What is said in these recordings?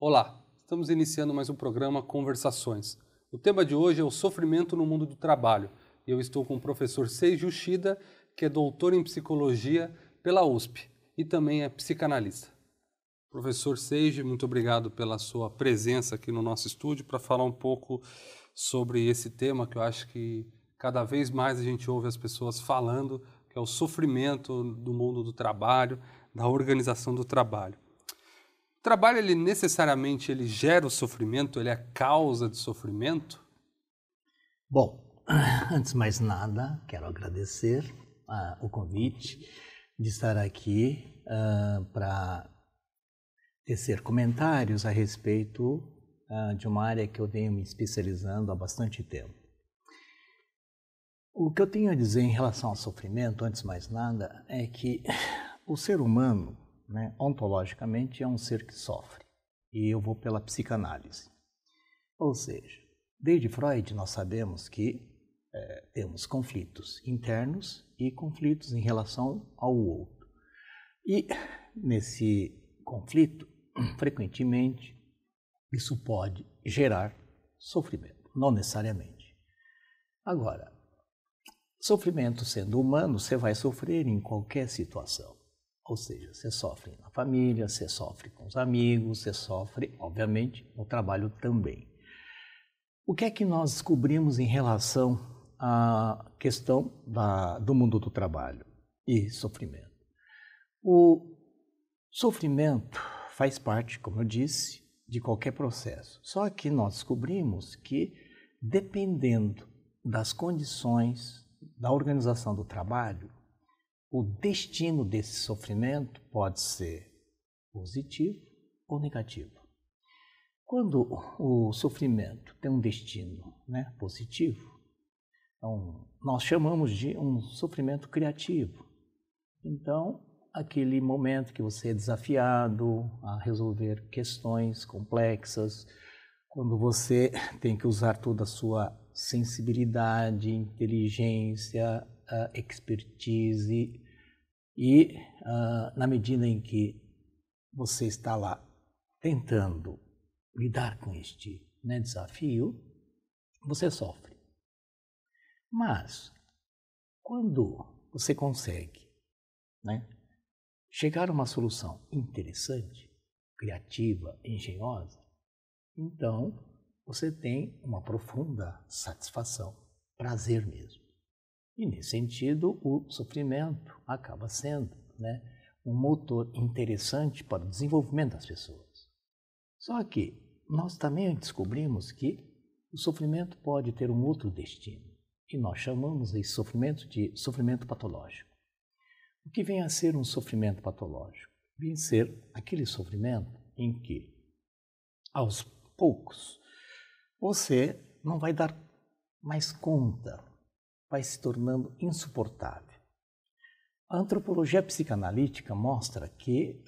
Olá, estamos iniciando mais um programa Conversações. O tema de hoje é o sofrimento no mundo do trabalho. Eu estou com o professor Seiji Uchida, que é doutor em psicologia pela USP e também é psicanalista. Professor Seiji, muito obrigado pela sua presença aqui no nosso estúdio para falar um pouco sobre esse tema que eu acho que cada vez mais a gente ouve as pessoas falando, que é o sofrimento do mundo do trabalho, da organização do trabalho. O trabalho, ele necessariamente gera o sofrimento, ele é a causa de sofrimento? Bom, antes de mais nada, quero agradecer o convite de estar aqui para tecer comentários a respeito de uma área que eu venho me especializando há bastante tempo. O que eu tenho a dizer em relação ao sofrimento, antes de mais nada, é que o ser humano, ontologicamente, é um ser que sofre. E eu vou pela psicanálise. Ou seja, desde Freud nós sabemos que temos conflitos internos e conflitos em relação ao outro. E nesse conflito, frequentemente, isso pode gerar sofrimento, não necessariamente. Agora, sofrimento sendo humano, você vai sofrer em qualquer situação. Ou seja, você sofre na família, você sofre com os amigos, você sofre, obviamente, no trabalho também. O que é que nós descobrimos em relação à questão do mundo do trabalho e sofrimento? O sofrimento faz parte, como eu disse, de qualquer processo. Só que nós descobrimos que, dependendo das condições da organização do trabalho, o destino desse sofrimento pode ser positivo ou negativo. Quando o sofrimento tem um destino positivo, então, nós chamamos de um sofrimento criativo. Então, aquele momento que você é desafiado a resolver questões complexas, quando você tem que usar toda a sua sensibilidade, inteligência, expertise e na medida em que você está lá tentando lidar com este desafio, você sofre. Mas quando você consegue chegar a uma solução interessante, criativa, engenhosa, então você tem uma profunda satisfação, prazer mesmo. E, nesse sentido, o sofrimento acaba sendo um motor interessante para o desenvolvimento das pessoas. Só que nós também descobrimos que o sofrimento pode ter um outro destino. E nós chamamos esse sofrimento de sofrimento patológico. O que vem a ser um sofrimento patológico? Vem a ser aquele sofrimento em que, aos poucos, você não vai dar mais conta, vai se tornando insuportável. A antropologia psicanalítica mostra que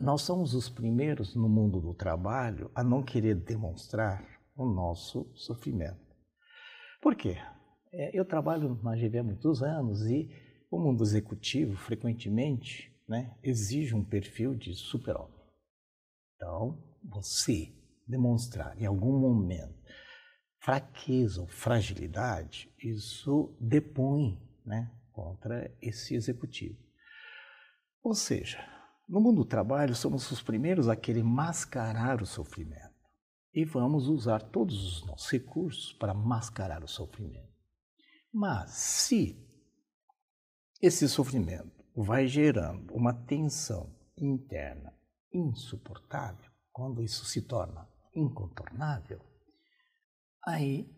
nós somos os primeiros no mundo do trabalho a não querer demonstrar o nosso sofrimento. Por quê? Eu trabalho na GV há muitos anos e o mundo executivo, frequentemente, exige um perfil de super-homem. Então, você demonstrar em algum momento fraqueza ou fragilidade, isso depõe contra esse executivo. Ou seja, no mundo do trabalho, somos os primeiros a querer mascarar o sofrimento. E vamos usar todos os nossos recursos para mascarar o sofrimento. Mas se esse sofrimento vai gerando uma tensão interna insuportável, quando isso se torna incontornável, aí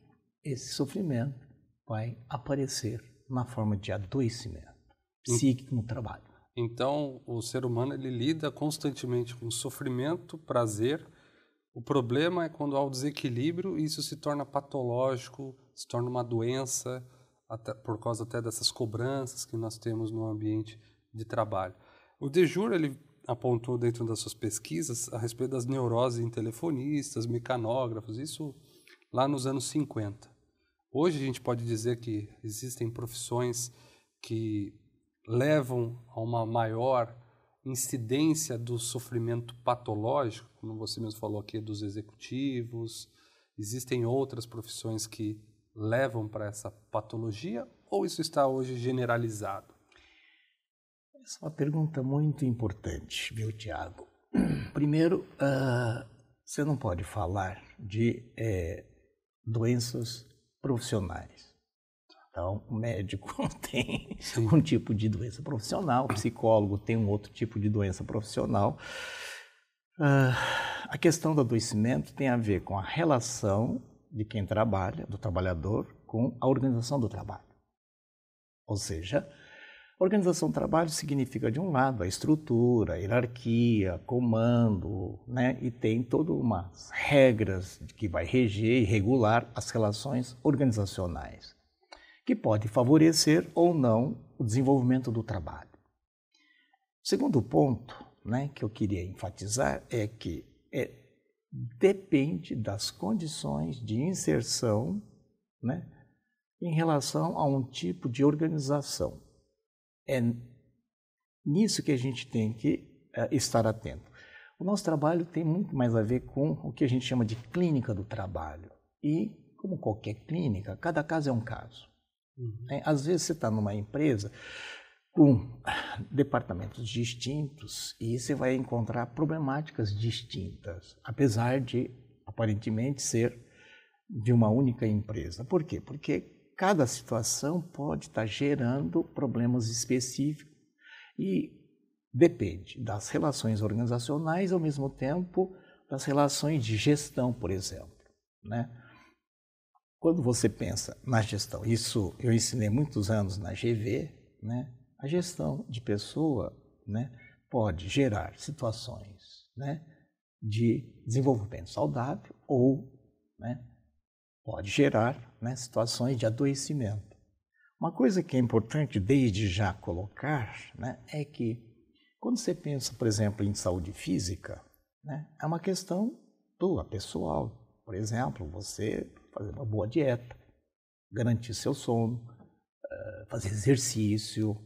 esse sofrimento vai aparecer na forma de adoecimento psíquico no trabalho. Então, o ser humano ele lida constantemente com sofrimento, prazer. O problema é quando há o desequilíbrio e isso se torna patológico, se torna uma doença, até, por causa até dessas cobranças que nós temos no ambiente de trabalho. O De Jure, ele apontou dentro das suas pesquisas a respeito das neuroses em telefonistas, mecanógrafos, isso lá nos anos 50. Hoje a gente pode dizer que existem profissões que levam a uma maior incidência do sofrimento patológico. como você mesmo falou aqui, dos executivos? Existem outras profissões que levam para essa patologia ou isso está hoje generalizado? Essa é uma pergunta muito importante, viu, Tiago? Primeiro, você não pode falar de doenças profissionais. Então, o médico tem um tipo de doença profissional, o psicólogo tem um outro tipo de doença profissional. A questão do adoecimento tem a ver com a relação de quem trabalha, do trabalhador, com a organização do trabalho. Ou seja, a organização do trabalho significa, de um lado, a estrutura, a hierarquia, comando, né? E tem todas umas regras que vai reger e regular as relações organizacionais, que pode favorecer ou não o desenvolvimento do trabalho. O segundo ponto, né, que eu queria enfatizar é que depende das condições de inserção, né, em relação a um tipo de organização. É nisso que a gente tem que estar atento. O nosso trabalho tem muito mais a ver com o que a gente chama de clínica do trabalho. E, como qualquer clínica, cada caso é um caso. Às vezes você está numa empresa com departamentos distintos e você vai encontrar problemáticas distintas, apesar de aparentemente ser de uma única empresa. Por quê? Porque cada situação pode estar gerando problemas específicos e depende das relações organizacionais, ao mesmo tempo das relações de gestão, por exemplo, né? Quando você pensa na gestão, isso eu ensinei muitos anos na GV, né? A gestão de pessoa, né, pode gerar situações, né, de desenvolvimento saudável ou, né, pode gerar, né, situações de adoecimento. Uma coisa que é importante desde já colocar, né, é que quando você pensa, por exemplo, em saúde física, né, é uma questão tua, pessoal. Por exemplo, você fazer uma boa dieta, garantir seu sono, fazer exercício,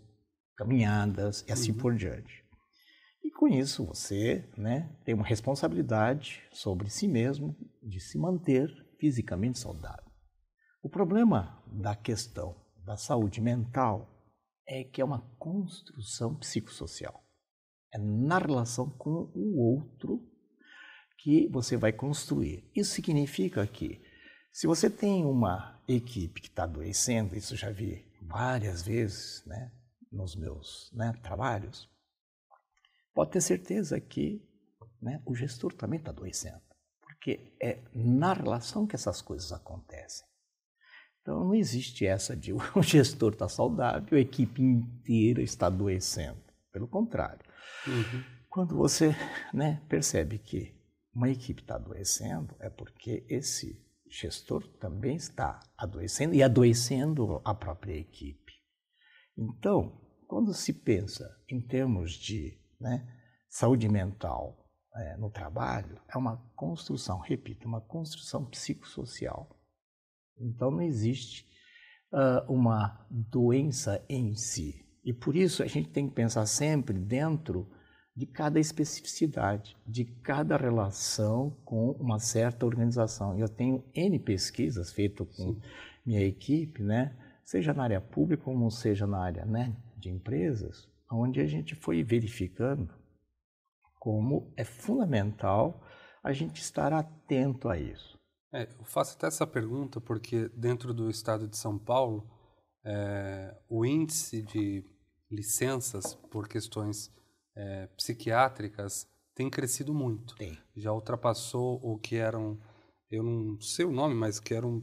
caminhadas e assim por diante. E com isso você, né, tem uma responsabilidade sobre si mesmo de se manter fisicamente saudável. O problema da questão da saúde mental é que é uma construção psicossocial. É na relação com o outro que você vai construir. Isso significa que se você tem uma equipe que está adoecendo, isso eu já vi várias vezes, né, nos meus, né, trabalhos, pode ter certeza que, né, o gestor também está adoecendo, porque é na relação que essas coisas acontecem. Então não existe essa de o gestor está saudável, a equipe inteira está adoecendo. Pelo contrário. Quando você, né, percebe que uma equipe está adoecendo, é porque esse gestor também está adoecendo e adoecendo a própria equipe. Então, quando se pensa em termos de, né, saúde mental no trabalho, é uma construção, repito, uma construção psicossocial. Então, não existe uma doença em si. E por isso a gente tem que pensar sempre dentro de cada especificidade, de cada relação com uma certa organização. Eu tenho N pesquisas feitas com minha equipe, né? Seja na área pública ou não seja na área, né, de empresas, onde a gente foi verificando como é fundamental a gente estar atento a isso. Eu faço até essa pergunta porque dentro do estado de São Paulo, o índice de licenças por questões psiquiátricas tem crescido muito. Já ultrapassou o que eram, eu não sei o nome, mas que eram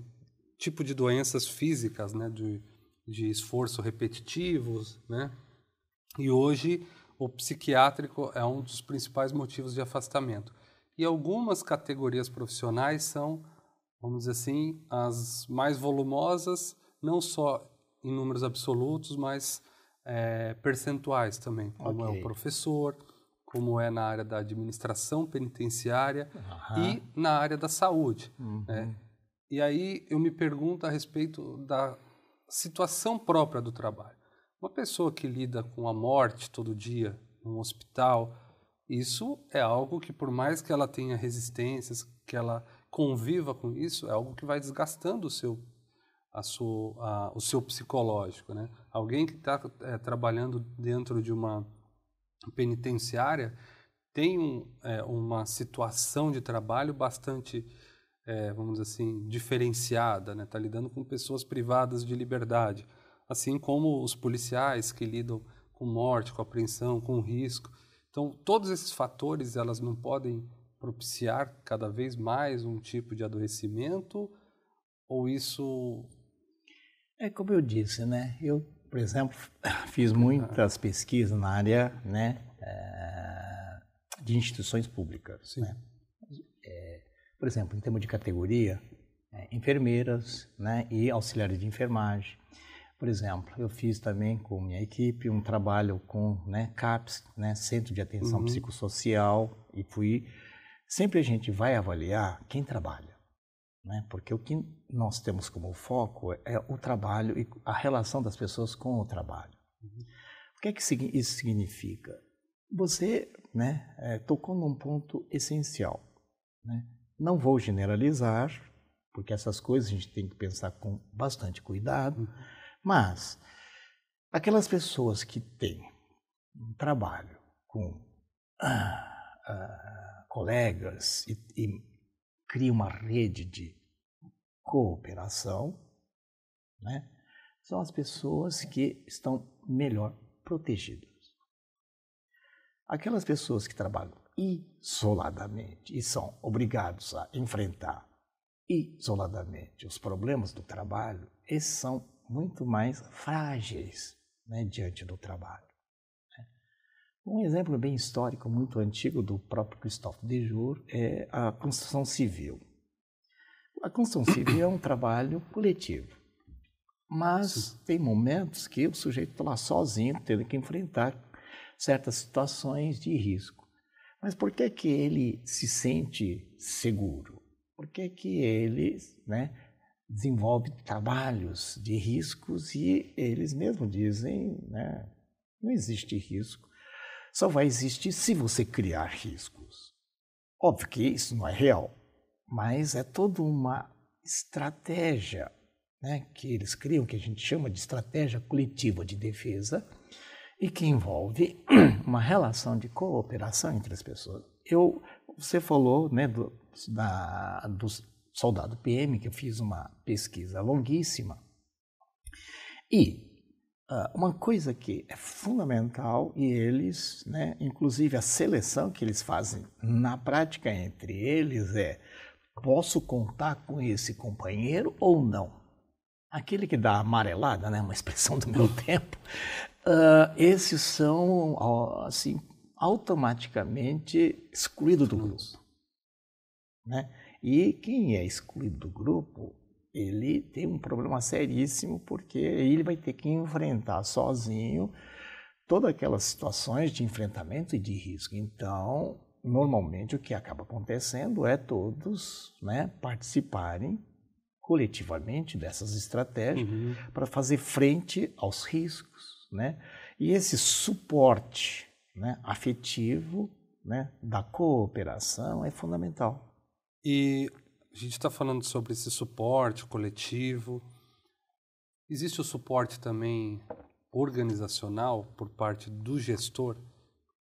tipo de doenças físicas, né, de esforço repetitivos, né? E hoje o psiquiátrico é um dos principais motivos de afastamento. E algumas categorias profissionais são, vamos dizer assim, as mais volumosas, não só em números absolutos, mas percentuais também, como é o professor, como é na área da administração penitenciária e na área da saúde. Né? E aí eu me pergunto a respeito da situação própria do trabalho. Uma pessoa que lida com a morte todo dia, num hospital, isso é algo que, por mais que ela tenha resistências, que ela conviva com isso, é algo que vai desgastando o seu psicológico, né? Alguém que está trabalhando dentro de uma penitenciária tem uma situação de trabalho bastante, vamos dizer assim, diferenciada, né? Está lidando com pessoas privadas de liberdade, assim como os policiais que lidam com morte, com apreensão, com risco. Então, todos esses fatores, elas não podem propiciar cada vez mais um tipo de adoecimento, ou isso... É como eu disse, né? Eu, por exemplo, fiz muitas pesquisas na área, né, de instituições públicas. Né? Por exemplo, em termos de categoria, enfermeiras, né, e auxiliares de enfermagem. Por exemplo, eu fiz também com minha equipe um trabalho com, né, CAPS, né, Centro de Atenção Psicossocial, e sempre a gente vai avaliar quem trabalha, né, porque o que nós temos como foco é o trabalho e a relação das pessoas com o trabalho. O que é que isso significa? Você, né, tocou num ponto essencial, né? Não vou generalizar, porque essas coisas a gente tem que pensar com bastante cuidado, mas aquelas pessoas que têm um trabalho com colegas e criam uma rede de cooperação, né, são as pessoas que estão melhor protegidas. Aquelas pessoas que trabalham isoladamente e são obrigados a enfrentar isoladamente os problemas do trabalho, esses são muito mais frágeis, né, diante do trabalho. Um exemplo bem histórico, muito antigo, do próprio Christophe Dejour, é a construção civil. A construção civil é um trabalho coletivo, mas tem momentos que o sujeito está lá sozinho, tendo que enfrentar certas situações de risco. Mas por que que ele se sente seguro? Por que que ele, né, desenvolve trabalhos de riscos e eles mesmos dizem, né, não existe risco, só vai existir se você criar riscos. Óbvio que isso não é real, mas é toda uma estratégia, né, que eles criam, que a gente chama de estratégia coletiva de defesa, e que envolve uma relação de cooperação entre as pessoas. Você falou, né, do soldado PM, que eu fiz uma pesquisa longuíssima, e uma coisa que é fundamental, e eles, né, inclusive a seleção que eles fazem na prática entre eles posso contar com esse companheiro ou não? Aquele que dá amarelada, né, uma expressão do meu tempo, esses são, assim, automaticamente excluídos do grupo, né? E quem é excluído do grupo, ele tem um problema seríssimo, porque ele vai ter que enfrentar sozinho todas aquelas situações de enfrentamento e de risco. Então, normalmente o que acaba acontecendo é todos, né, participarem coletivamente dessas estratégias para fazer frente aos riscos, né? E esse suporte, né, afetivo, né, da cooperação é fundamental. E a gente está falando sobre esse suporte coletivo. Existe o suporte também organizacional por parte do gestor?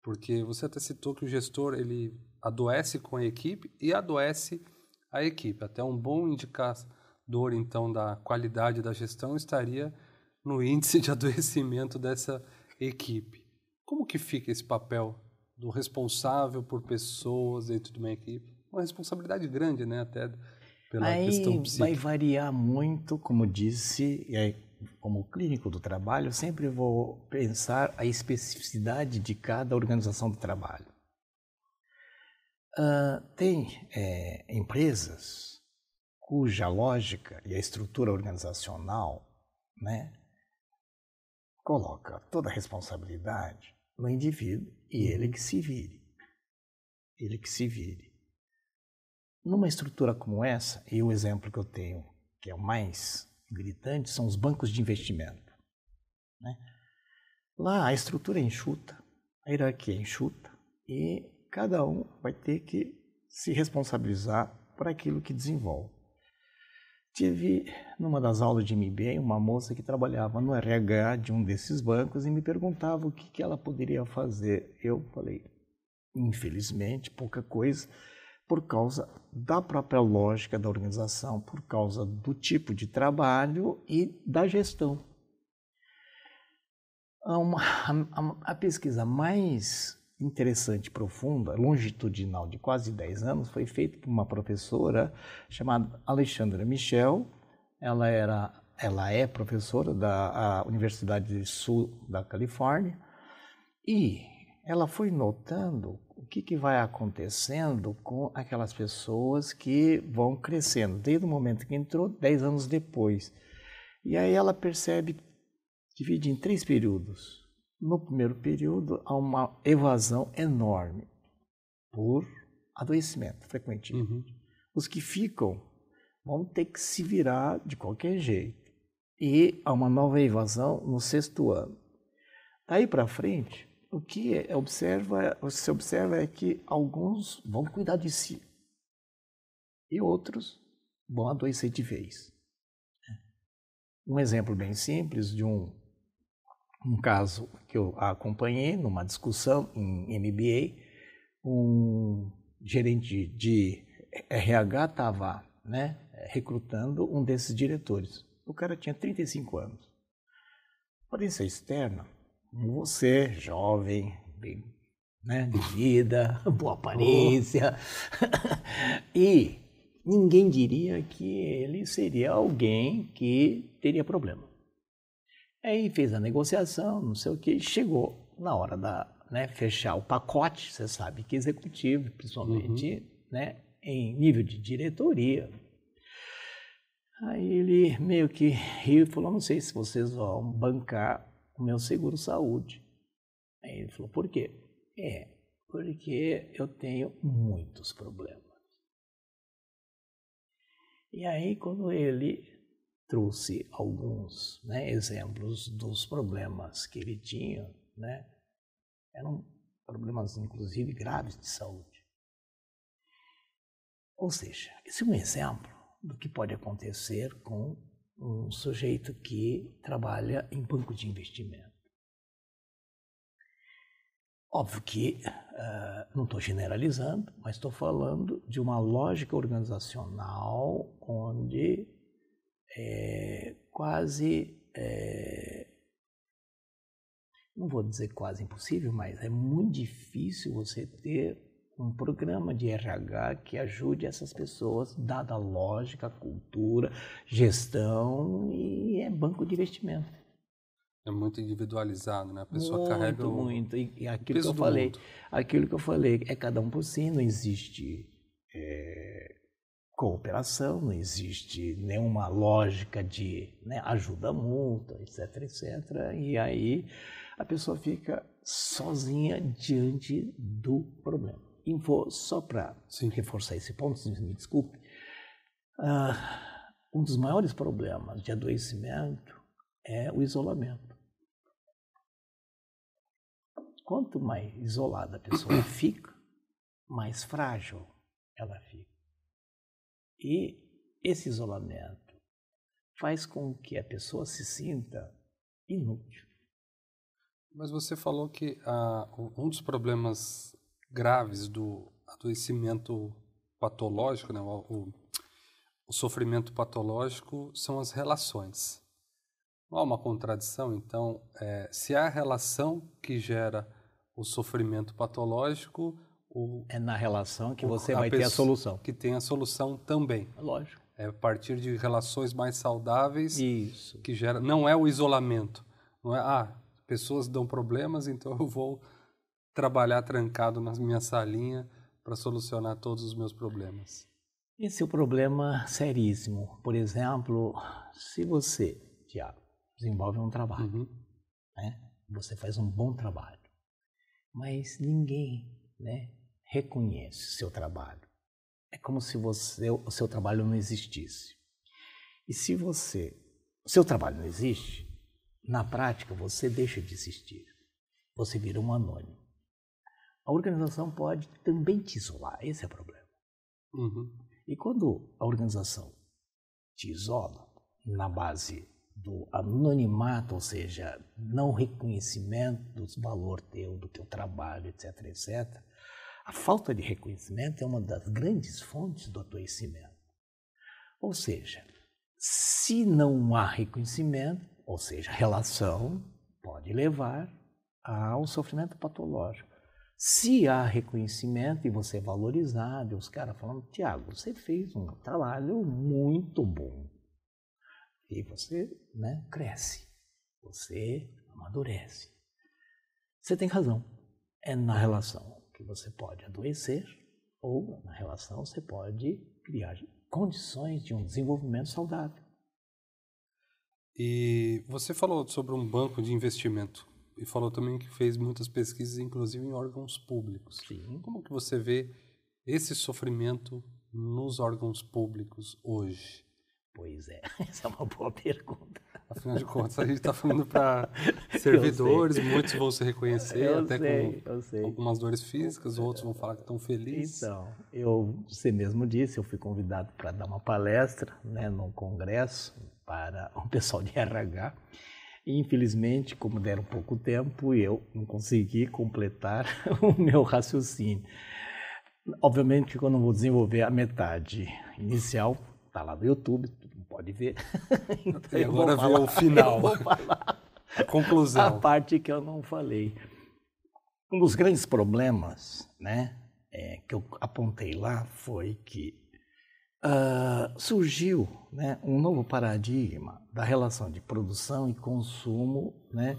Porque você até citou que o gestor ele adoece com a equipe e adoece a equipe. Até um bom indicador, então, da qualidade da gestão estaria no índice de adoecimento dessa equipe. Como que fica esse papel do responsável por pessoas dentro de uma equipe? Uma responsabilidade grande, né, até pela questão psíquica. Vai variar muito, como disse, como clínico do trabalho, sempre vou pensar a especificidade de cada organização do trabalho. Tem empresas cuja lógica e a estrutura organizacional, né, coloca toda a responsabilidade no indivíduo e ele que se vire. Ele que se vire. Numa estrutura como essa, e o exemplo que eu tenho, que é o mais gritante, são os bancos de investimento, né? Lá a estrutura é enxuta, a hierarquia é enxuta, e cada um vai ter que se responsabilizar por aquilo que desenvolve. Tive, numa das aulas de MBA, uma moça que trabalhava no RH de um desses bancos e me perguntava o que ela poderia fazer. Eu falei, infelizmente, pouca coisa, por causa da própria lógica da organização, por causa do tipo de trabalho e da gestão. A pesquisa mais interessante e profunda, longitudinal, de quase 10 anos, foi feita por uma professora chamada Alexandra Michel. Ela é professora da Universidade do Sul da Califórnia e ela foi notando o que vai acontecendo com aquelas pessoas que vão crescendo, desde o momento que entrou, 10 anos depois. E aí ela percebe, divide em 3 períodos. No primeiro período, há uma evasão enorme por adoecimento frequente. Os que ficam vão ter que se virar de qualquer jeito. E há uma nova evasão no 6º ano. Daí para frente, o que se observa é que alguns vão cuidar de si e outros vão adoecer de vez. Um exemplo bem simples de um caso que eu acompanhei numa discussão em MBA, um gerente de RH estava recrutando um desses diretores. O cara tinha 35 anos. Aparência externa, você, jovem, bem, de vida, boa aparência, e ninguém diria que ele seria alguém que teria problema. Aí fez a negociação, não sei o que, chegou na hora da fechar o pacote, você sabe que executivo, principalmente em nível de diretoria. Aí ele meio que riu e falou, não sei se vocês vão bancar o meu seguro-saúde. Aí ele falou, por quê? Porque eu tenho muitos problemas. E aí quando ele trouxe alguns exemplos dos problemas que ele tinha, eram problemas inclusive graves de saúde. Ou seja, esse é um exemplo do que pode acontecer com um sujeito que trabalha em banco de investimento. Óbvio que não estou generalizando, mas estou falando de uma lógica organizacional onde não vou dizer quase impossível, mas é muito difícil você ter um programa de RH que ajude essas pessoas, dada a lógica, cultura, gestão e banco de investimento. É muito individualizado, né? A pessoa carrega muito. E aquilo peso que eu falei, é cada um por si, não existe cooperação, não existe nenhuma lógica de ajuda mútua, etc, etc. E aí a pessoa fica sozinha diante do problema. E vou, só para reforçar esse ponto, me desculpe, um dos maiores problemas de adoecimento é o isolamento. Quanto mais isolada a pessoa fica, mais frágil ela fica. E esse isolamento faz com que a pessoa se sinta inútil. Mas você falou que um dos problemas graves do adoecimento patológico, o sofrimento patológico, são as relações. Não há uma contradição, então, se há a relação que gera o sofrimento patológico... É na relação que você vai ter a solução. Que tem a solução também. Lógico. É a partir de relações mais saudáveis. Isso. Que gera... Não é o isolamento. Não é, pessoas dão problemas, então eu vou trabalhar trancado na minha salinha para solucionar todos os meus problemas. Esse é o problema seríssimo. Por exemplo, se você, Tiago, desenvolve um trabalho, você faz um bom trabalho, mas ninguém reconhece o seu trabalho. É como se o seu trabalho não existisse. E se o seu trabalho não existe, na prática você deixa de existir. Você vira um anônimo. a organização pode também te isolar, esse é o problema. Uhum. E quando a organização te isola na base do anonimato, ou seja, não reconhecimento do valor teu, do teu trabalho, etc, etc, a falta de reconhecimento é uma das grandes fontes do adoecimento. Ou seja, se não há reconhecimento, ou seja, relação, pode levar ao sofrimento patológico. Se há reconhecimento e você é valorizado, os caras falam, Tiago, você fez um trabalho muito bom. E você, né, cresce, você amadurece. Você tem razão. É na relação que você pode adoecer ou na relação você pode criar condições de um desenvolvimento saudável. E você falou sobre um banco de investimento e falou também que fez muitas pesquisas, inclusive em órgãos públicos. Sim. Como que você vê esse sofrimento nos órgãos públicos hoje? Pois é, essa é uma boa pergunta. Afinal de contas, a gente está falando para servidores, muitos vão se reconhecer, com algumas dores físicas, outros vão falar que estão felizes. Então, você mesmo disse, eu fui convidado para dar uma palestra, né, num congresso para o pessoal de RH. E, infelizmente, como deram pouco tempo, eu não consegui completar o meu raciocínio. Obviamente que eu não vou desenvolver a metade inicial, está lá no YouTube, pode ver. Então, e agora vê o final, a conclusão. A parte que eu não falei. Um dos grandes problemas, né, que eu apontei lá foi que surgiu, né, um novo paradigma da relação de produção e consumo, né,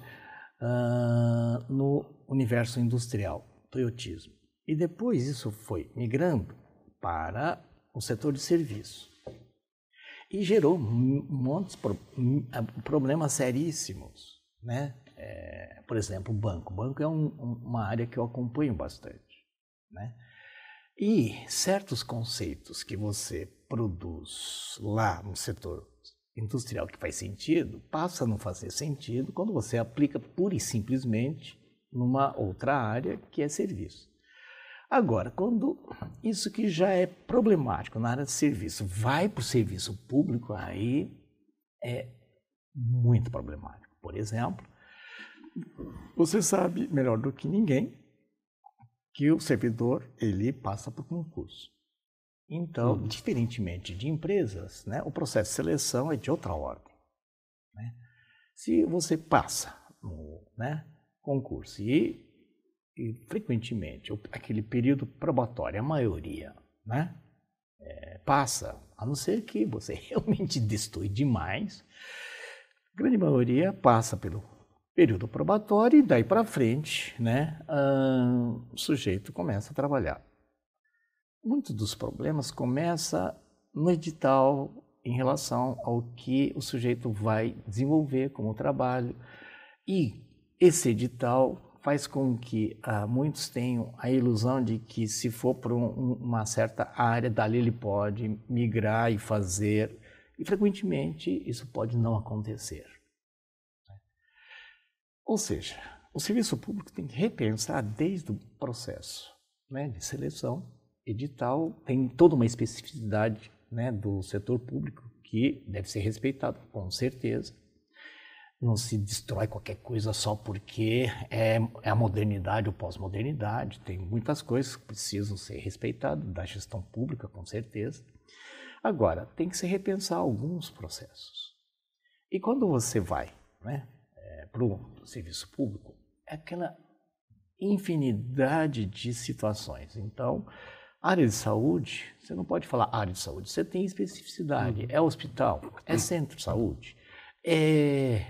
no universo industrial, toyotismo. E depois isso foi migrando para o setor de serviço. E gerou muitos problemas seríssimos, né? Por exemplo, o banco. O banco é uma área que eu acompanho bastante, né? E certos conceitos que você produz lá no setor industrial que faz sentido, passa a não fazer sentido quando você aplica pura e simplesmente numa outra área que é serviço. Agora, quando isso que já é problemático na área de serviço vai para o serviço público, aí é muito problemático. Por exemplo, você sabe melhor do que ninguém que o servidor ele passa por concurso. Então, diferentemente de empresas, né, o processo de seleção é de outra ordem, né? Se você passa no, né, concurso e frequentemente aquele período probatório, a maioria, né, passa, a não ser que você realmente destoe demais, a grande maioria passa pelo período probatório e daí para frente, né, o sujeito começa a trabalhar. Muitos dos problemas começam no edital em relação ao que o sujeito vai desenvolver como trabalho, e esse edital faz com que muitos tenham a ilusão de que se for para uma certa área, dali ele pode migrar e fazer, e frequentemente isso pode não acontecer. Ou seja, o serviço público tem que repensar desde o processo, né, de seleção, edital, tem toda uma especificidade, né, do setor público que deve ser respeitado, com certeza. Não se destrói qualquer coisa só porque é a modernidade ou pós-modernidade. Tem muitas coisas que precisam ser respeitadas da gestão pública, com certeza. Agora, tem que se repensar alguns processos. E quando você vai, né, para o serviço público, é aquela infinidade de situações. Então, área de saúde, você não pode falar área de saúde, você tem especificidade. É hospital, é centro de saúde, é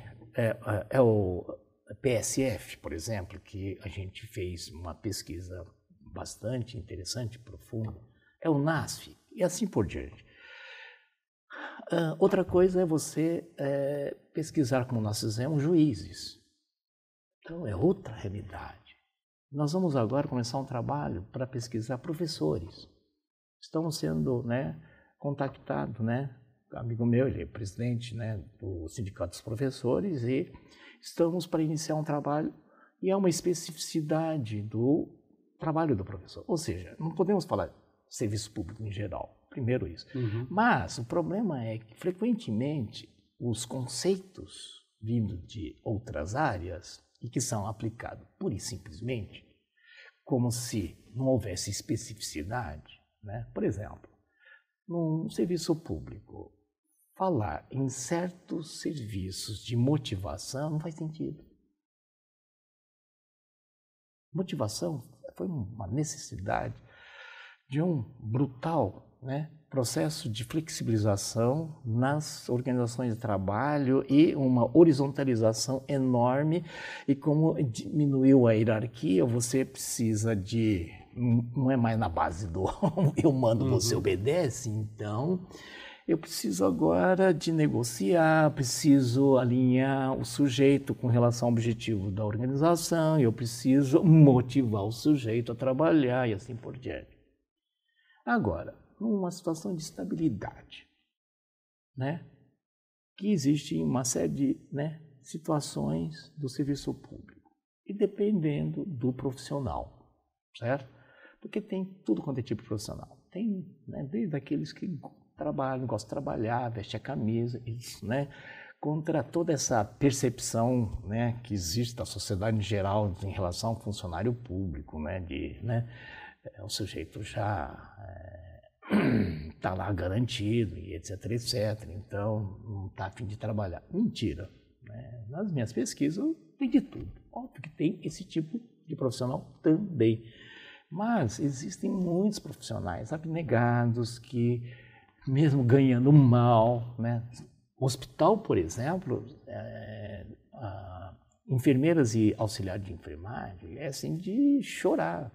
o PSF, por exemplo, que a gente fez uma pesquisa bastante interessante, profunda, é o NASF, e assim por diante. Outra coisa é você pesquisar, como nós fizemos, juízes. Então, é outra realidade. Nós vamos agora começar um trabalho para pesquisar professores. Estamos sendo, né, contactados, né? Amigo meu, ele é presidente, né, do Sindicato dos Professores, e estamos para iniciar um trabalho, e é uma especificidade do trabalho do professor. Ou seja, não podemos falar serviço público em geral, primeiro isso. Mas o problema é que, frequentemente, os conceitos vindo de outras áreas e que são aplicados pura e simplesmente como se não houvesse especificidade, né? Por exemplo, num serviço público, falar em certos serviços de motivação não faz sentido. Motivação foi uma necessidade de um brutal, né, processo de flexibilização nas organizações de trabalho e uma horizontalização enorme. E como diminuiu a hierarquia, você precisa de... Não é mais na base do eu mando, você obedece, então... Eu preciso agora de negociar, preciso alinhar o sujeito com relação ao objetivo da organização, eu preciso motivar o sujeito a trabalhar e assim por diante. Agora, numa situação de estabilidade, né, que existe em uma série de, né, situações do serviço público, e dependendo do profissional, certo? Porque tem tudo quanto é tipo de profissional. Tem, né, desde aqueles que trabalham, gostam de trabalhar, vestem a camisa, isso, né? Contra toda essa percepção, né, que existe da sociedade em geral em relação ao funcionário público, né, o sujeito já está lá garantido, e etc, etc, então não está a fim de trabalhar. Mentira, né? Nas minhas pesquisas tem de tudo. Óbvio que tem esse tipo de profissional também, mas existem muitos profissionais abnegados que, mesmo ganhando mal, né? O hospital, por exemplo, enfermeiras e auxiliares de enfermagem, é assim de chorar,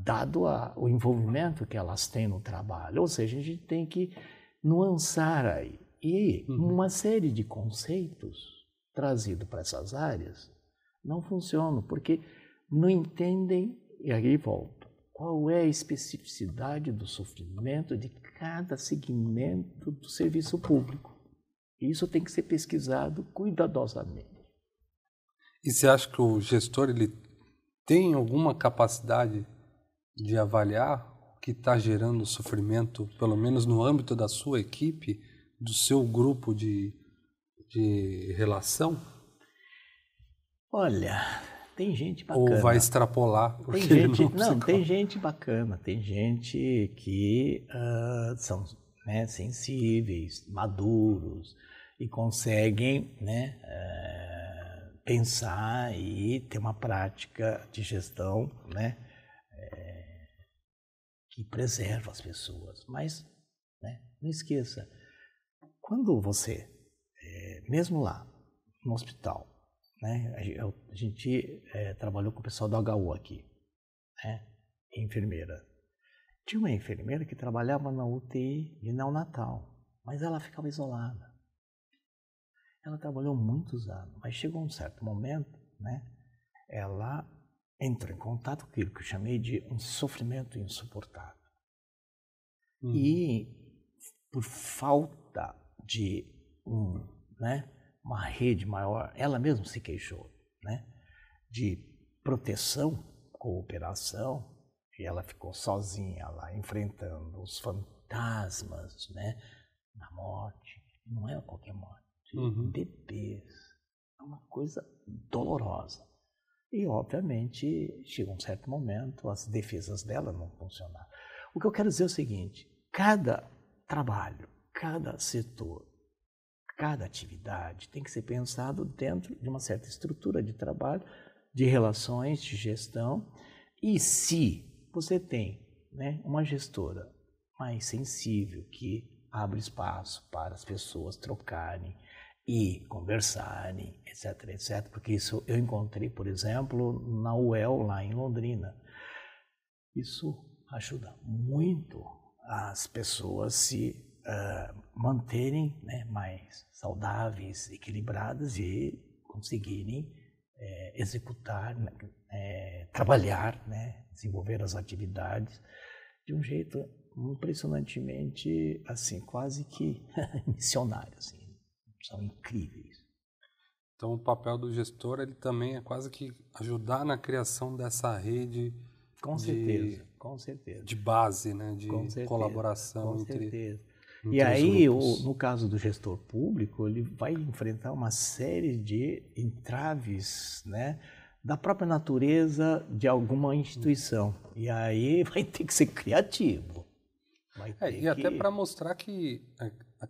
dado o envolvimento que elas têm no trabalho. Ou seja, a gente tem que nuançar aí. E uma série de conceitos trazidos para essas áreas não funcionam, porque não entendem, e aí volto, qual é a especificidade do sofrimento de cada segmento do serviço público. Isso tem que ser pesquisado cuidadosamente. E você acha que o gestor ele tem alguma capacidade de avaliar o que está gerando sofrimento, pelo menos no âmbito da sua equipe, do seu grupo de relação? Olha, tem gente bacana. Ou vai extrapolar? Tem gente, não, tem gente bacana, tem gente que são, né, sensíveis, maduros e conseguem, né, pensar e ter uma prática de gestão, né, que preserva as pessoas. Mas, né, não esqueça, quando você, mesmo lá no hospital, né, a gente trabalhou com o pessoal do HU aqui, né, enfermeira. Tinha uma enfermeira que trabalhava na UTI de neonatal, mas ela ficava isolada. Ela trabalhou muitos anos, mas chegou um certo momento, né, ela entrou em contato com aquilo que eu chamei de um sofrimento insuportável. E por falta de uma rede maior, ela mesma se queixou, né, de proteção, cooperação, e ela ficou sozinha lá, enfrentando os fantasmas, né, da morte. Não é qualquer morte, bebês. É uma coisa dolorosa. E, obviamente, chega um certo momento, as defesas dela não funcionaram. O que eu quero dizer é o seguinte: cada trabalho, cada setor, cada atividade tem que ser pensado dentro de uma certa estrutura de trabalho, de relações, de gestão. E se você tem, né, uma gestora mais sensível, que abre espaço para as pessoas trocarem e conversarem, etc, etc, porque isso eu encontrei, por exemplo, na UEL, lá em Londrina. Isso ajuda muito as pessoas se manterem, né, mais saudáveis, equilibradas e conseguirem executar, trabalhar, né, desenvolver as atividades de um jeito impressionantemente, assim, quase que missionário, assim. São incríveis. Então o papel do gestor ele também é quase que ajudar na criação dessa rede Com certeza, com certeza. de base, né? De Com certeza, colaboração com entre, certeza. entre E os aí, grupos. no caso do gestor público, ele vai enfrentar uma série de entraves, né, da própria natureza de alguma instituição. E aí vai ter que ser criativo. Vai ter E até para mostrar que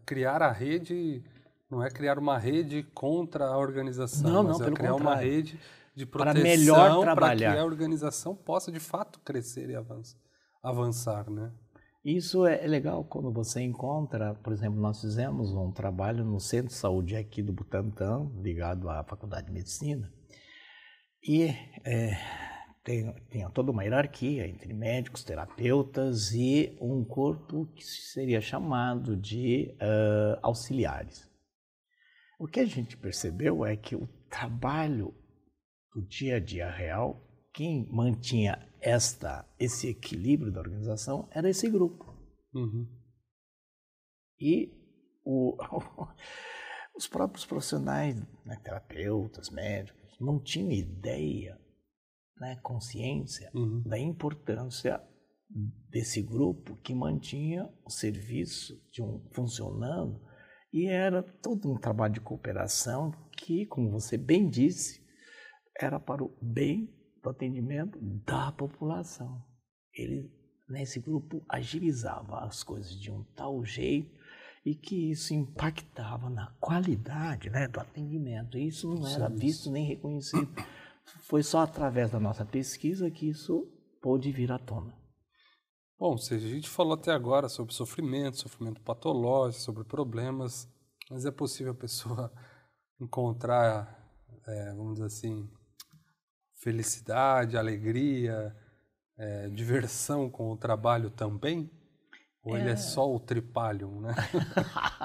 criar a rede não é criar uma rede contra a organização, Não, mas não, é pelo criar uma contrário. rede de Para melhor proteção para que trabalhar. a organização possa de fato crescer e avançar, né? Isso é legal quando você encontra, por exemplo, nós fizemos um trabalho no Centro de Saúde aqui do Butantã, ligado à Faculdade de Medicina, e tem toda uma hierarquia entre médicos, terapeutas e um corpo que seria chamado de auxiliares. O que a gente percebeu é que o trabalho do dia a dia real, quem mantinha esse equilíbrio da organização era esse grupo. Uhum. E os próprios profissionais, né, terapeutas, médicos, não tinham ideia, né, consciência da importância desse grupo que mantinha o serviço funcionando, e era todo um trabalho de cooperação que, como você bem disse, era para o bem do atendimento da população. Esse grupo agilizava as coisas de um tal jeito e que isso impactava na qualidade, né, do atendimento. E isso não era visto nem reconhecido. Foi só através da nossa pesquisa que isso pôde vir à tona. Bom, a gente falou até agora sobre sofrimento patológico, sobre problemas, mas é possível a pessoa encontrar, vamos dizer assim, felicidade, alegria, diversão com o trabalho também? Ou ele é só o tripalium, né?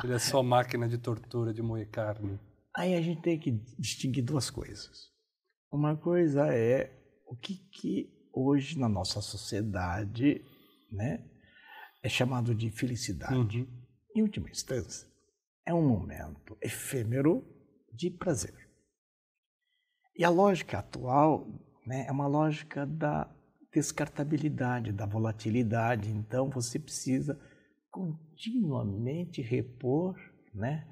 Ele é só máquina de tortura, de moer carne? Aí a gente tem que distinguir duas coisas. Uma coisa é o que hoje na nossa sociedade, né, é chamado de felicidade. Em última instância, é um momento efêmero de prazer. E a lógica atual, né, é uma lógica da descartabilidade, da volatilidade. Então, você precisa continuamente repor, né,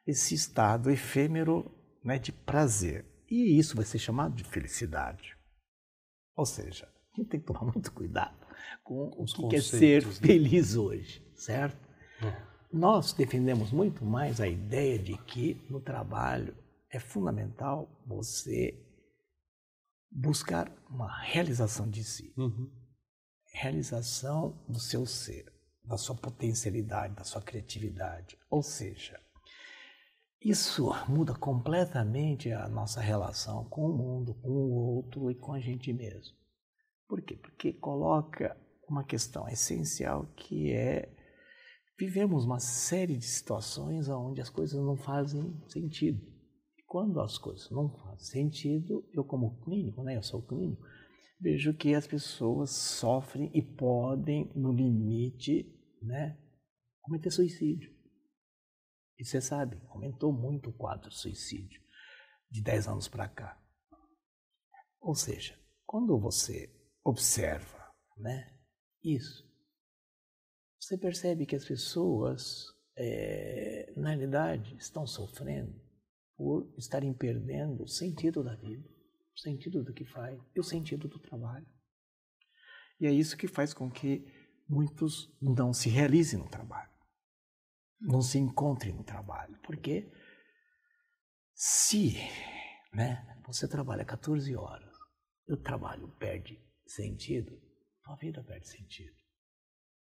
esse estado efêmero, né, de prazer. E isso vai ser chamado de felicidade. Ou seja, a gente tem que tomar muito cuidado com o que é ser feliz hoje, certo? Nós defendemos muito mais a ideia de que no trabalho é fundamental você buscar uma realização de si. Realização do seu ser, da sua potencialidade, da sua criatividade. Ou seja, isso muda completamente a nossa relação com o mundo, com o outro e com a gente mesmo. Por quê? Porque coloca uma questão essencial que é: vivemos uma série de situações onde as coisas não fazem sentido. E quando as coisas não fazem sentido, eu como clínico, né, eu sou clínico, vejo que as pessoas sofrem e podem, no limite, né, cometer suicídio. E você sabe, aumentou muito o quadro de suicídio de 10 anos para cá. Ou seja, quando você observa, né, isso, você percebe que as pessoas, na realidade, estão sofrendo por estarem perdendo o sentido da vida, o sentido do que faz e o sentido do trabalho. E é isso que faz com que muitos não se realizem no trabalho, não se encontrem no trabalho. Porque se, né, você trabalha 14 horas e o trabalho perde sentido, a vida perde sentido.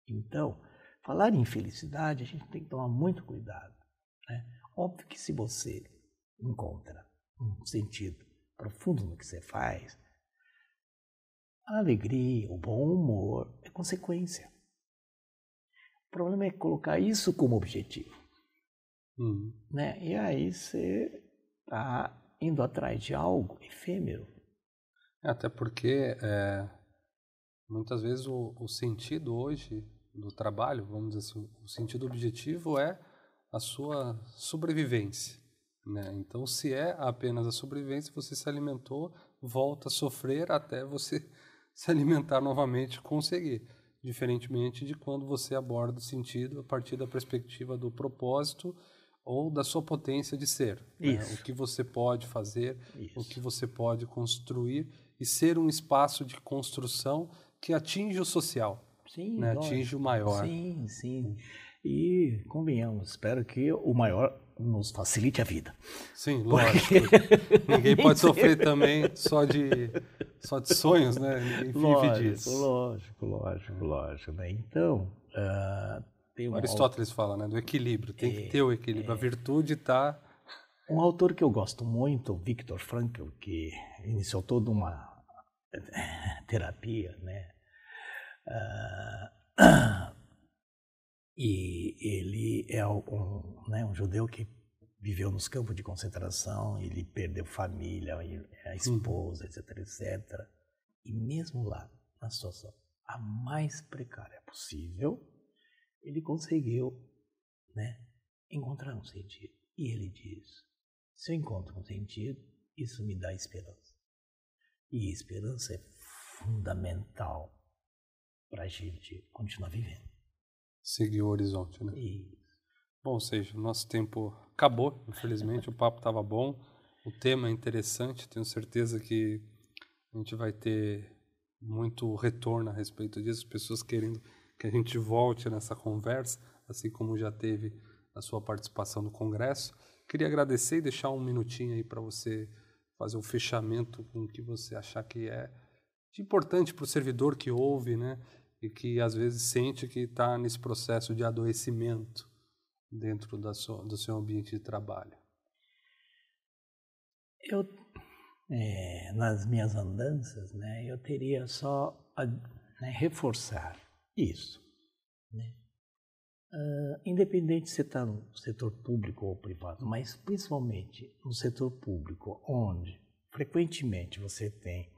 Então, falar em felicidade, a gente tem que tomar muito cuidado, né? Óbvio que se você encontra um sentido profundo no que você faz, a alegria, o bom humor é consequência. O problema é colocar isso como objetivo. Né? E aí você está indo atrás de algo efêmero. Até porque muitas vezes o sentido hoje do trabalho, vamos dizer assim, o sentido objetivo é a sua sobrevivência, né? Então, se é apenas a sobrevivência, você se alimentou, volta a sofrer até você se alimentar novamente, conseguir. Diferentemente de quando você aborda o sentido a partir da perspectiva do propósito ou da sua potência de ser. Né? O que você pode fazer, o que você pode construir e ser um espaço de construção que atinge o social, sim, né? Atinge o maior. Sim, sim. E, convenhamos, espero que o maior nos facilite a vida. Sim, lógico. Ninguém pode sofrer também só de sonhos, né? Ninguém vive disso. Lógico. Né? Então, tem Aristóteles fala, né, do equilíbrio, tem que ter o equilíbrio. A virtude está... Um autor que eu gosto muito, Viktor Frankl, que iniciou toda uma terapia, né? E ele é um judeu que viveu nos campos de concentração, ele perdeu família, a esposa, etc. E mesmo lá, na situação a mais precária possível, ele conseguiu, né, encontrar um sentido. E ele diz, se eu encontro um sentido, isso me dá esperança. E esperança é fundamental para a gente continuar vivendo. Seguir o horizonte, né? Isso. Bom, ou seja, o nosso tempo acabou, infelizmente, o papo estava bom, o tema é interessante, tenho certeza que a gente vai ter muito retorno a respeito disso, pessoas querendo que a gente volte nessa conversa, assim como já teve a sua participação no Congresso. Queria agradecer e deixar um minutinho aí para você fazer o fechamento com o que você achar que é de importante para o servidor que ouve, né? E que às vezes sente que está nesse processo de adoecimento dentro do seu ambiente de trabalho. Eu, nas minhas andanças, né, eu teria só a reforçar isso. Né? Independente se você está no setor público ou privado, mas principalmente no setor público, onde frequentemente você tem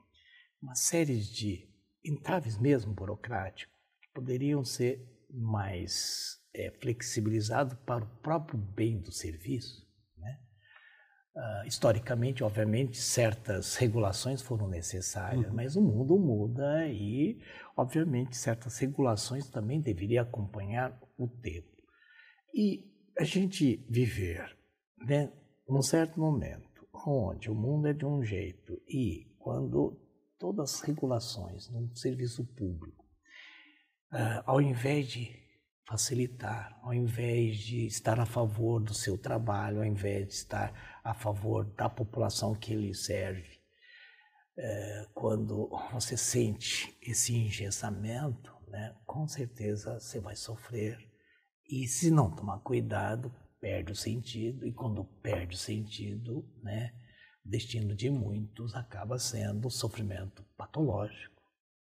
uma série de entraves mesmo burocráticos que poderiam ser mais flexibilizados para o próprio bem do serviço. Né? Historicamente, obviamente, certas regulações foram necessárias, mas o mundo muda e, obviamente, certas regulações também deveriam acompanhar o tempo. E a gente viver, né, num certo momento onde o mundo é de um jeito e quando todas as regulações no serviço público, ao invés de facilitar, ao invés de estar a favor do seu trabalho, ao invés de estar a favor da população que ele serve, quando você sente esse engessamento, né, com certeza você vai sofrer e, se não tomar cuidado, perde o sentido, e quando perde o sentido, né, o destino de muitos acaba sendo o sofrimento patológico.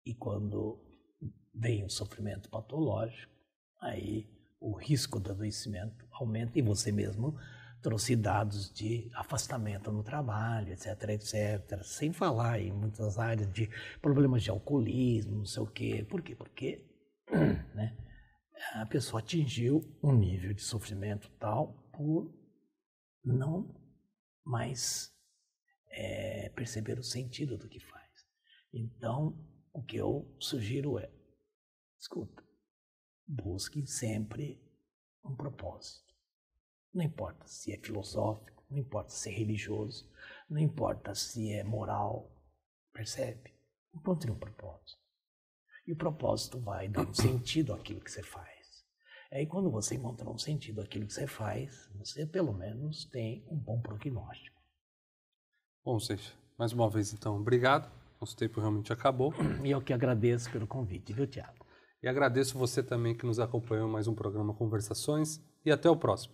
E quando vem o sofrimento patológico, aí o risco do adoecimento aumenta, e você mesmo trouxe dados de afastamento no trabalho, etc. Sem falar em muitas áreas de problemas de alcoolismo, não sei o quê. Por quê? Porque né, a pessoa atingiu um nível de sofrimento tal por não mais perceber o sentido do que faz. Então, o que eu sugiro é, escuta, busquem sempre um propósito. Não importa se é filosófico, não importa se é religioso, não importa se é moral, percebe? Encontre um propósito. E o propósito vai dar um sentido àquilo que você faz. Aí quando você encontrar um sentido àquilo que você faz, você pelo menos tem um bom prognóstico. Bom, Seixas, mais uma vez então, obrigado. Nosso tempo realmente acabou. E eu que agradeço pelo convite, viu, Tiago? E agradeço você também que nos acompanhou em mais um programa Conversações, e até o próximo.